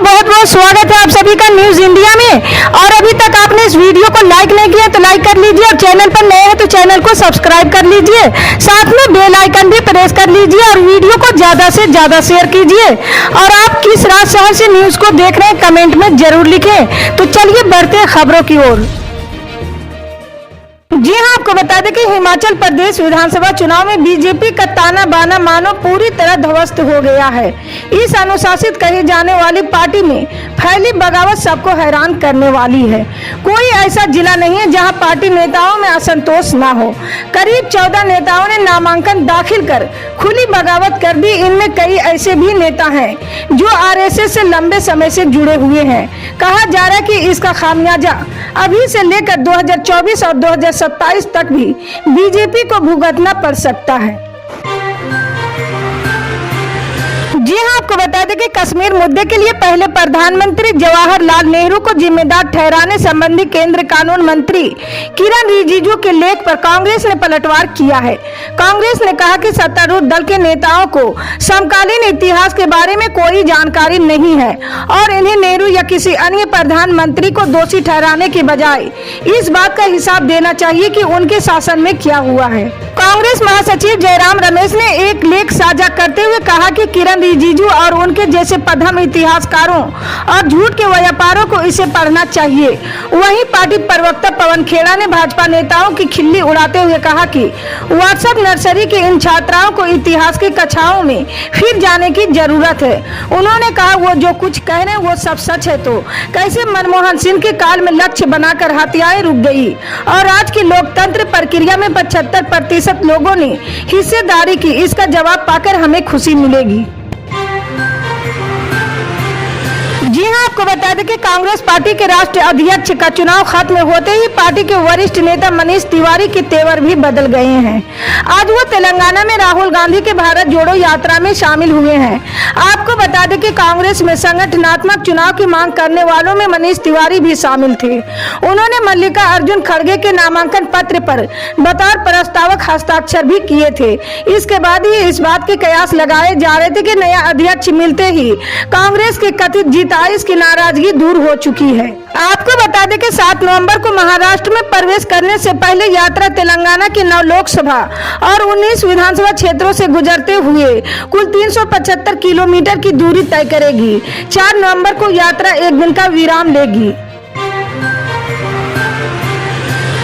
बहुत बहुत स्वागत है आप सभी का न्यूज इंडिया में। और अभी तक आपने इस वीडियो को लाइक नहीं किया तो लाइक कर लीजिए, और चैनल पर नए हैं तो चैनल को सब्सक्राइब कर लीजिए, साथ में बेल आइकन भी प्रेस कर लीजिए और वीडियो को ज्यादा से ज्यादा शेयर कीजिए। और आप किस राज्य शहर से न्यूज को देख रहे हैं कमेंट में जरूर लिखें। तो चलिए बढ़ते हैं खबरों की ओर। जी हां, आपको बता दें कि हिमाचल प्रदेश विधानसभा चुनाव में बीजेपी का ताना बाना मानो पूरी तरह ध्वस्त हो गया है। इस अनुशासित कही जाने वाली पार्टी में फैली बगावत सबको हैरान करने वाली है। कोई ऐसा जिला नहीं है जहां पार्टी नेताओं में असंतोष ना हो। करीब 14 नेताओं ने नामांकन दाखिल कर खुली बगावत कर दी। इनमें कई ऐसे भी नेता हैं जो आरएसएस से लंबे समय से जुड़े हुए हैं। कहा जा रहा है कि इसका खामियाजा अभी से लेकर 2024 और 2027 तक भी बीजेपी को भुगतना पड़ सकता है। जी हां, आपको बता दें कि कश्मीर मुद्दे के लिए पहले प्रधानमंत्री जवाहरलाल नेहरू को जिम्मेदार ठहराने संबंधी केंद्र कानून मंत्री किरण रिजिजू के लेख पर कांग्रेस ने पलटवार किया है। कांग्रेस ने कहा कि सत्तारूढ़ दल के नेताओं को समकालीन इतिहास के बारे में कोई जानकारी नहीं है और इन्हें नेहरू या किसी अन्य प्रधानमंत्री को दोषी ठहराने के बजाय इस बात का हिसाब देना चाहिए कि उनके शासन में क्या हुआ है। कांग्रेस महासचिव जयराम रमेश ने एक लेख साझा करते हुए कहा कि किरण रिजिजू और उनके जैसे पद्म इतिहासकारों और झूठ के व्यापारों को इसे पढ़ना चाहिए। वहीं पार्टी प्रवक्ता पवन खेड़ा ने भाजपा नेताओं की खिल्ली उड़ाते हुए कहा कि व्हाट्सएप नर्सरी के इन छात्राओं को इतिहास की कक्षाओं में फिर जाने की जरूरत है। उन्होंने कहा वो जो कुछ कह रहे हैं वो सब सच है, तो कैसे मनमोहन सिंह के काल में लक्ष्य बनाकर हत्याएं रुक गई और आज की लोकतंत्र प्रक्रिया में 75% लोगों ने हिस्सेदारी की। इसका जवाब पाकर हमें खुशी मिलेगी। जी हां, आपको बता दें कि कांग्रेस पार्टी के राष्ट्रीय अध्यक्ष का चुनाव खत्म होते ही पार्टी के वरिष्ठ नेता मनीष तिवारी के तेवर भी बदल गए हैं। आज वो तेलंगाना में राहुल गांधी के भारत जोड़ो यात्रा में शामिल हुए हैं। आपको बता दें कि कांग्रेस में संगठनात्मक चुनाव की मांग करने वालों में मनीष तिवारी भी शामिल थे। उन्होंने मल्लिका अर्जुन खड़गे के नामांकन पत्र पर बतौर प्रस्तावक हस्ताक्षर भी किए थे। इसके बाद ही इस बात के कयास लगाए जा रहे थे कि नया अध्यक्ष मिलते ही कांग्रेस की कथित जीत इसकी नाराजगी दूर हो चुकी है। आपको बता दें कि 7 नवंबर को महाराष्ट्र में प्रवेश करने से पहले यात्रा तेलंगाना की 9 लोकसभा और 19 विधानसभा क्षेत्रों से गुजरते हुए कुल 375 किलोमीटर की दूरी तय करेगी। 4 नवंबर को यात्रा एक दिन का विराम लेगी।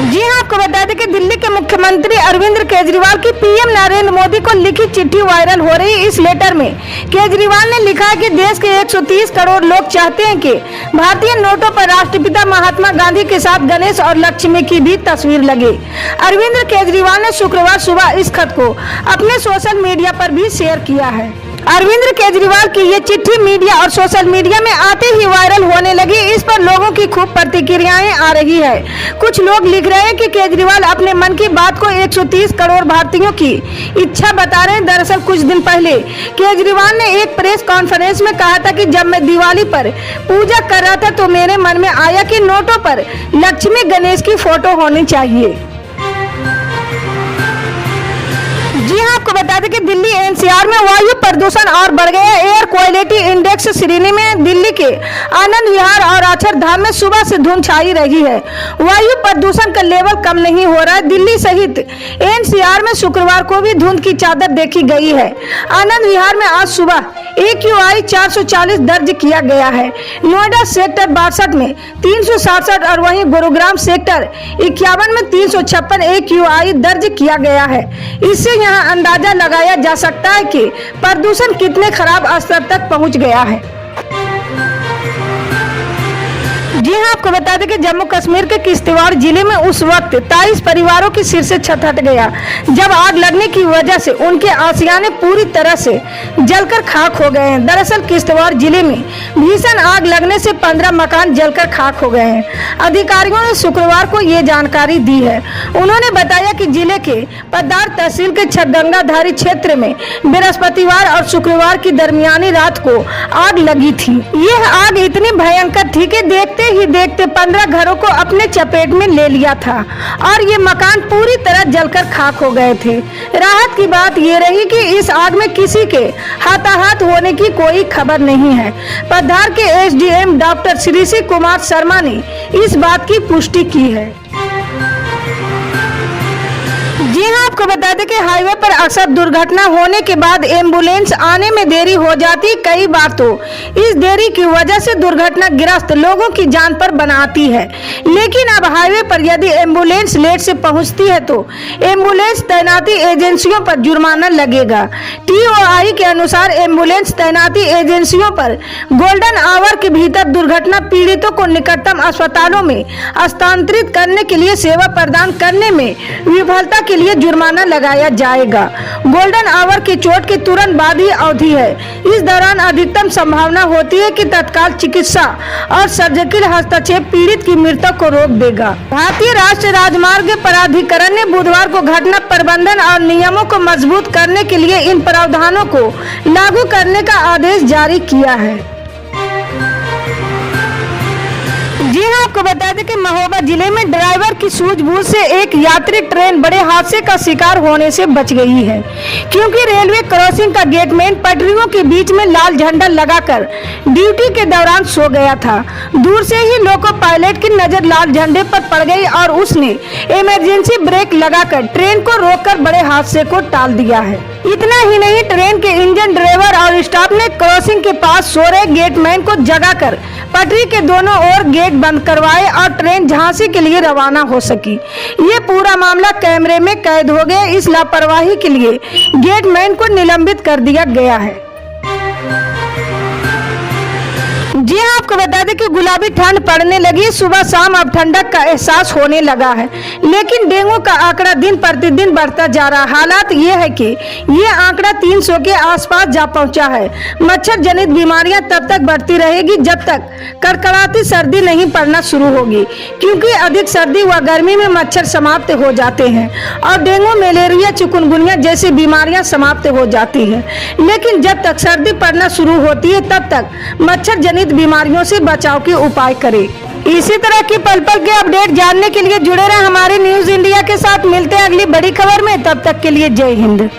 जी हां, आपको बता दें कि दिल्ली के मुख्यमंत्री अरविंद केजरीवाल की पीएम नरेंद्र मोदी को लिखी चिट्ठी वायरल हो रही। इस लेटर में केजरीवाल ने लिखा है कि देश के 130 करोड़ लोग चाहते हैं कि भारतीय नोटों पर राष्ट्रपिता महात्मा गांधी के साथ गणेश और लक्ष्मी की भी तस्वीर लगे। अरविंद केजरीवाल ने शुक्रवार सुबह इस खत को अपने सोशल मीडिया पर भी शेयर किया है। अरविंद केजरीवाल की ये चिट्ठी मीडिया और सोशल मीडिया में आते ही वायरल होने लगी। इस पर लोगों की खूब प्रतिक्रियाएं आ रही है। कुछ लोग लिख रहे हैं कि केजरीवाल अपने मन की बात को 130 करोड़ भारतीयों की इच्छा बता रहे हैं। दरअसल कुछ दिन पहले केजरीवाल ने एक प्रेस कॉन्फ्रेंस में कहा था कि जब मैं दिवाली पर पूजा कर रहा था तो मेरे मन में आया कि नोटों पर लक्ष्मी गणेश की फोटो होनी चाहिए। जी हां, आपको बता दें कि दिल्ली एनसीआर में वायु प्रदूषण और बढ़ गया। एयर क्वालिटी इंडेक्स श्रेणी में दिल्ली के आनंद विहार और अक्षरधाम में सुबह से धुंध छाई रही है। वायु प्रदूषण का लेवल कम नहीं हो रहा है। दिल्ली सहित एनसीआर में शुक्रवार को भी धुंध की चादर देखी गई है। आनंद विहार में आज सुबह AQI 440 दर्ज किया गया है। नोएडा सेक्टर 62 में 367 और वहीं गुरुग्राम सेक्टर 51 में 356 AQI दर्ज किया गया है। इससे यहाँ अंदाजा लगाया जा सकता है कि प्रदूषण कितने खराब स्तर तक पहुँच गया है। जी हां, आपको बता दें कि जम्मू कश्मीर के किश्तवाड़ जिले में उस वक्त 23 परिवारों की सिर से छत हट गया जब आग लगने की वजह से उनके आशियाने पूरी तरह से जलकर खाक हो गए हैं। दरअसल किश्तवाड़ जिले में भीषण आग लगने से 15 मकान जलकर खाक हो गए हैं। अधिकारियों ने शुक्रवार को ये जानकारी दी है। उन्होंने बताया कि जिले के पदार तहसील के छदंगाधारी क्षेत्र में बृहस्पतिवार और शुक्रवार की दरमियानी रात को आग लगी थी। यह आग इतनी भयंकर थी कि देखते ही देखते 15 घरों को अपने चपेट में ले लिया था और ये मकान पूरी तरह जलकर खाक हो गए थे। राहत की बात ये रही कि इस आग में किसी के हताहत होने की कोई खबर नहीं है। पद्धार के एसडीएम डॉक्टर श्री कुमार शर्मा ने इस बात की पुष्टि की है। जी हाँ, आपको बता दें कि हाईवे पर अक्सर दुर्घटना होने के बाद एम्बुलेंस आने में देरी हो जाती। कई बार तो इस देरी की वजह से दुर्घटनाग्रस्त लोगों की जान पर बनाती है। लेकिन अब हाईवे पर यदि एम्बुलेंस लेट से पहुंचती है तो एम्बुलेंस तैनाती एजेंसियों पर जुर्माना लगेगा। टीओआई के अनुसार एम्बुलेंस तैनाती एजेंसियों पर गोल्डन आवर के भीतर दुर्घटना पीड़ितों को निकटतम अस्पतालों में स्थानांतरित करने के लिए सेवा प्रदान करने में विफलता के लिए जुर्माना लगाया जाएगा। गोल्डन आवर की चोट के तुरंत बाद ही अवधि है। इस दौरान अधिकतम संभावना होती है कि तत्काल चिकित्सा और सर्जिकल हस्तक्षेप पीड़ित की मृत्यु को रोक देगा। भारतीय राष्ट्रीय राजमार्ग प्राधिकरण ने बुधवार को घटना प्रबंधन और नियमों को मजबूत करने के लिए इन प्रावधानों को लागू करने का आदेश जारी किया है। जी हाँ, आपको बता दें कि महोबा जिले में ड्राइवर की सूझबूझ से एक यात्री ट्रेन बड़े हादसे का शिकार होने से बच गई है, क्योंकि रेलवे क्रॉसिंग का गेटमैन पटरियों के बीच में लाल झंडा लगाकर ड्यूटी के दौरान सो गया था। दूर से ही लोको पायलट की नजर लाल झंडे पर पड़ गई और उसने इमरजेंसी ब्रेक लगाकर ट्रेन को रोककर बड़े हादसे को टाल दिया है। इतना ही नहीं, ट्रेन के इंजन, ड्राइवर और स्टाफ ने क्रॉसिंग के पास सो रहे गेटमैन को जगाकर पटरी के दोनों ओर गेट बंद करवाए और ट्रेन झांसी के लिए रवाना हो सकी। ये पूरा मामला कैमरे में कैद हो गया। इस लापरवाही के लिए गेटमैन को निलंबित कर दिया गया है। जी हाँ, आपको बता दें कि गुलाबी ठंड पड़ने लगी। सुबह शाम अब ठंडक का एहसास होने लगा है, लेकिन डेंगू का आंकड़ा दिन प्रतिदिन बढ़ता जा रहा है। हालात ये है कि ये आंकड़ा 300 के आसपास जा पहुंचा है। मच्छर जनित बीमारियां तब तक बढ़ती रहेगी जब तक कड़कड़ाती सर्दी नहीं पड़ना शुरू होगी, क्योंकि अधिक सर्दी व गर्मी में मच्छर समाप्त हो जाते हैं और डेंगू, मलेरिया, चिकुनगुनिया जैसी बीमारियां समाप्त हो जाती है। लेकिन जब तक सर्दी पड़ना शुरू होती है तब तक मच्छर जनित बीमारियों से बचाव के उपाय करें। इसी तरह की पल पल के अपडेट जानने के लिए जुड़े रहें हमारे न्यूज इंडिया के साथ। मिलते हैं अगली बड़ी खबर में, तब तक के लिए जय हिंद।